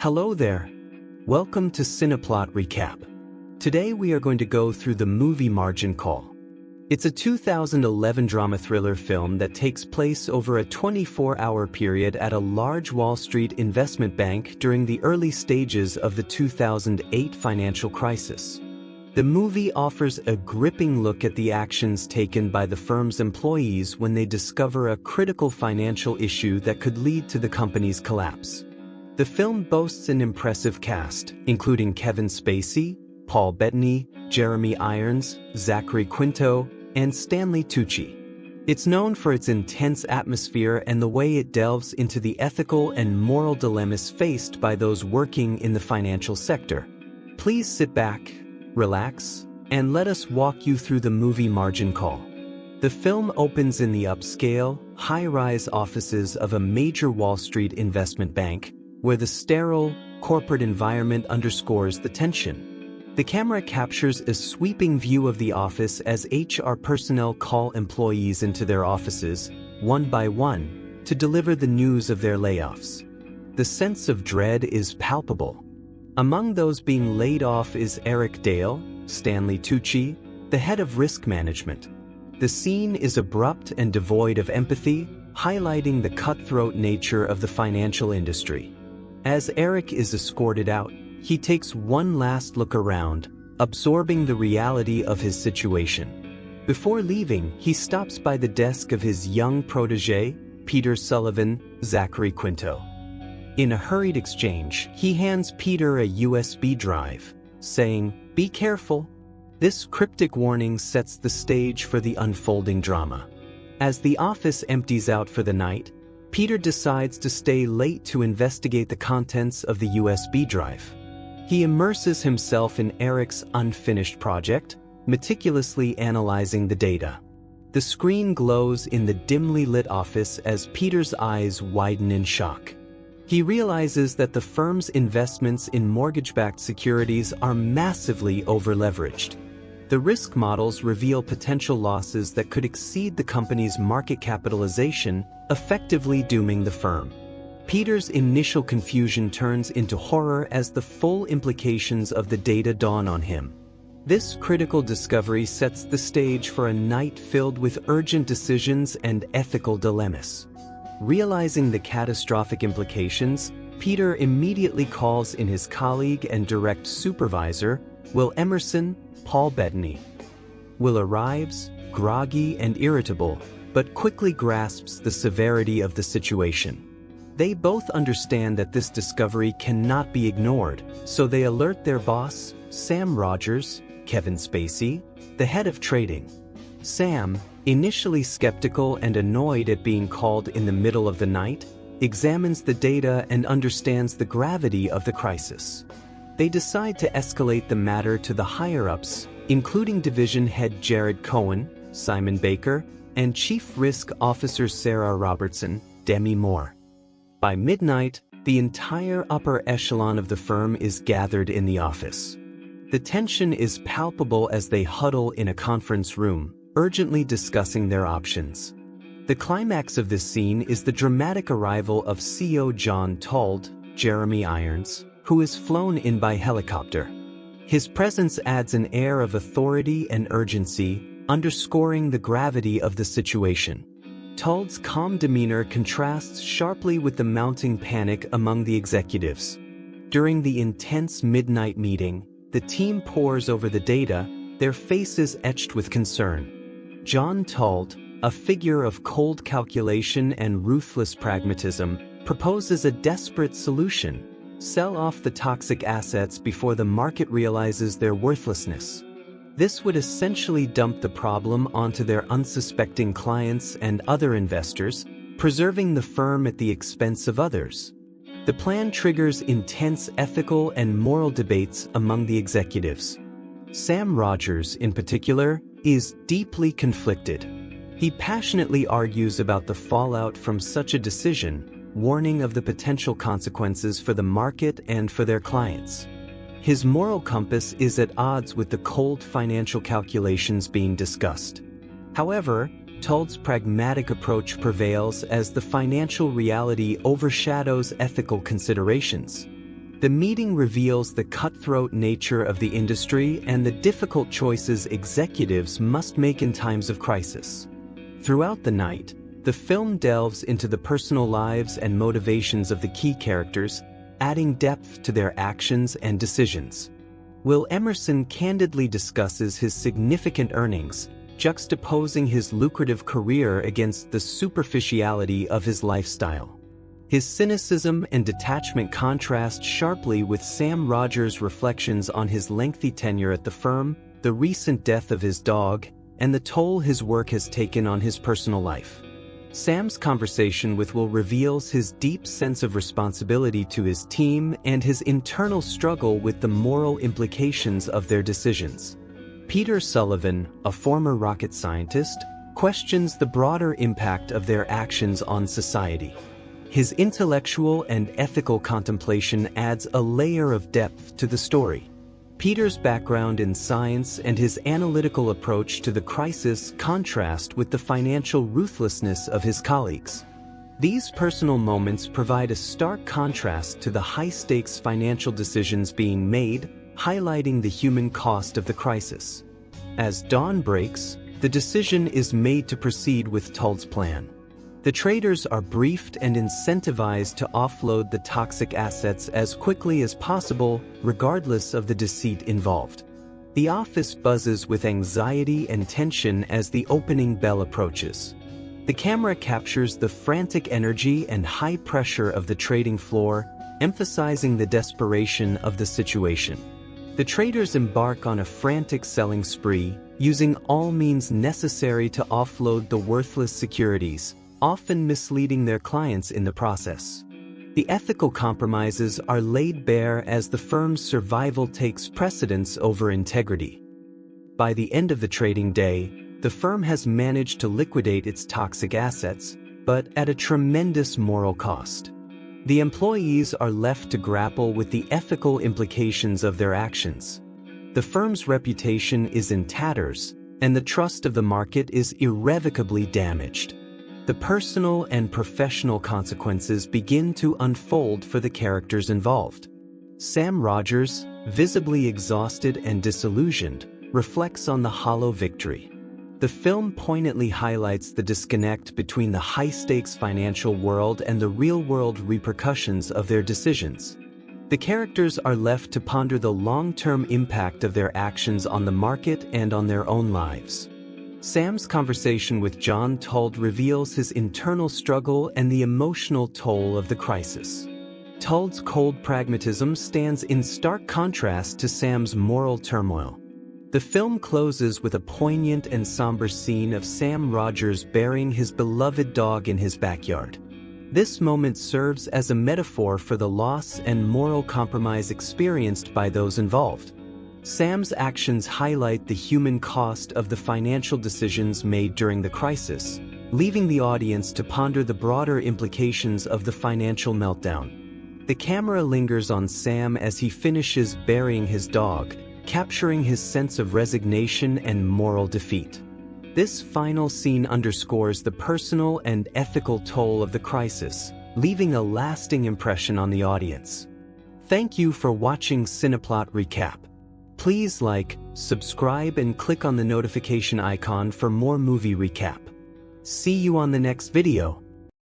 Hello there. Welcome to Cineplot Recap. Today we are going to go through the movie Margin Call. It's a 2011 drama thriller film that takes place over a 24-hour period at a large Wall Street investment bank during the early stages of the 2008 financial crisis. The movie offers a gripping look at the actions taken by the firm's employees when they discover a critical financial issue that could lead to the company's collapse. The film boasts an impressive cast, including Kevin Spacey, Paul Bettany, Jeremy Irons, Zachary Quinto, and Stanley Tucci. It's known for its intense atmosphere and the way it delves into the ethical and moral dilemmas faced by those working in the financial sector. Please sit back, relax, and let us walk you through the movie Margin Call. The film opens in the upscale, high-rise offices of a major Wall Street investment bank, where the sterile, corporate environment underscores the tension. The camera captures a sweeping view of the office as HR personnel call employees into their offices, one by one, to deliver the news of their layoffs. The sense of dread is palpable. Among those being laid off is Eric Dale, Stanley Tucci, the head of risk management. The scene is abrupt and devoid of empathy, highlighting the cutthroat nature of the financial industry. As Eric is escorted out, he takes one last look around, absorbing the reality of his situation. Before leaving, he stops by the desk of his young protege, Peter Sullivan, Zachary Quinto. In a hurried exchange, he hands Peter a USB drive, saying, "Be careful." This cryptic warning sets the stage for the unfolding drama. As the office empties out for the night, Peter decides to stay late to investigate the contents of the USB drive. He immerses himself in Eric's unfinished project, meticulously analyzing the data. The screen glows in the dimly lit office as Peter's eyes widen in shock. He realizes that the firm's investments in mortgage-backed securities are massively over-leveraged. The risk models reveal potential losses that could exceed the company's market capitalization, effectively dooming the firm. Peter's initial confusion turns into horror as the full implications of the data dawn on him. This critical discovery sets the stage for a night filled with urgent decisions and ethical dilemmas. Realizing the catastrophic implications, Peter immediately calls in his colleague and direct supervisor, Will Emerson, Paul Bettany. Will arrives, groggy and irritable, but quickly grasps the severity of the situation. They both understand that this discovery cannot be ignored, so they alert their boss, Sam Rogers, Kevin Spacey, the head of trading. Sam, initially skeptical and annoyed at being called in the middle of the night, examines the data and understands the gravity of the crisis. They decide to escalate the matter to the higher-ups, including Division Head Jared Cohen, Simon Baker, and Chief Risk Officer Sarah Robertson, Demi Moore. By midnight, the entire upper echelon of the firm is gathered in the office. The tension is palpable as they huddle in a conference room, urgently discussing their options. The climax of this scene is the dramatic arrival of CEO John Told, Jeremy Irons, who is flown in by helicopter. His presence adds an air of authority and urgency, underscoring the gravity of the situation. Told's calm demeanor contrasts sharply with the mounting panic among the executives. During the intense midnight meeting, the team pores over the data, their faces etched with concern. John Told, a figure of cold calculation and ruthless pragmatism, proposes a desperate solution: sell off the toxic assets before the market realizes their worthlessness. This would essentially dump the problem onto their unsuspecting clients and other investors, preserving the firm at the expense of others. The plan triggers intense ethical and moral debates among the executives. Sam Rogers, in particular, is deeply conflicted. He passionately argues about the fallout from such a decision, warning of the potential consequences for the market and for their clients. His moral compass is at odds with the cold financial calculations being discussed. However, Told's pragmatic approach prevails as the financial reality overshadows ethical considerations. The meeting reveals the cutthroat nature of the industry and the difficult choices executives must make in times of crisis. Throughout the night, the film delves into the personal lives and motivations of the key characters, adding depth to their actions and decisions. Will Emerson candidly discusses his significant earnings, juxtaposing his lucrative career against the superficiality of his lifestyle. His cynicism and detachment contrast sharply with Sam Rogers' reflections on his lengthy tenure at the firm, the recent death of his dog, and the toll his work has taken on his personal life. Sam's conversation with Will reveals his deep sense of responsibility to his team and his internal struggle with the moral implications of their decisions. Peter Sullivan, a former rocket scientist, questions the broader impact of their actions on society. His intellectual and ethical contemplation adds a layer of depth to the story. Peter's background in science and his analytical approach to the crisis contrast with the financial ruthlessness of his colleagues. These personal moments provide a stark contrast to the high-stakes financial decisions being made, highlighting the human cost of the crisis. As dawn breaks, the decision is made to proceed with Tull's plan. The traders are briefed and incentivized to offload the toxic assets as quickly as possible, regardless of the deceit involved. The office buzzes with anxiety and tension as the opening bell approaches. The camera captures the frantic energy and high pressure of the trading floor, emphasizing the desperation of the situation. The traders embark on a frantic selling spree, using all means necessary to offload the worthless securities, often misleading their clients in the process. The ethical compromises are laid bare as the firm's survival takes precedence over integrity. By the end of the trading day, the firm has managed to liquidate its toxic assets, but at a tremendous moral cost. The employees are left to grapple with the ethical implications of their actions. The firm's reputation is in tatters, and the trust of the market is irrevocably damaged. The personal and professional consequences begin to unfold for the characters involved. Sam Rogers, visibly exhausted and disillusioned, reflects on the hollow victory. The film poignantly highlights the disconnect between the high-stakes financial world and the real-world repercussions of their decisions. The characters are left to ponder the long-term impact of their actions on the market and on their own lives. Sam's conversation with John Tull reveals his internal struggle and the emotional toll of the crisis. Tull's cold pragmatism stands in stark contrast to Sam's moral turmoil. The film closes with a poignant and somber scene of Sam Rogers burying his beloved dog in his backyard. This moment serves as a metaphor for the loss and moral compromise experienced by those involved. Sam's actions highlight the human cost of the financial decisions made during the crisis, leaving the audience to ponder the broader implications of the financial meltdown. The camera lingers on Sam as he finishes burying his dog, capturing his sense of resignation and moral defeat. This final scene underscores the personal and ethical toll of the crisis, leaving a lasting impression on the audience. Thank you for watching Cineplot Recap. Please like, subscribe and click on the notification icon for more movie recap. See you on the next video.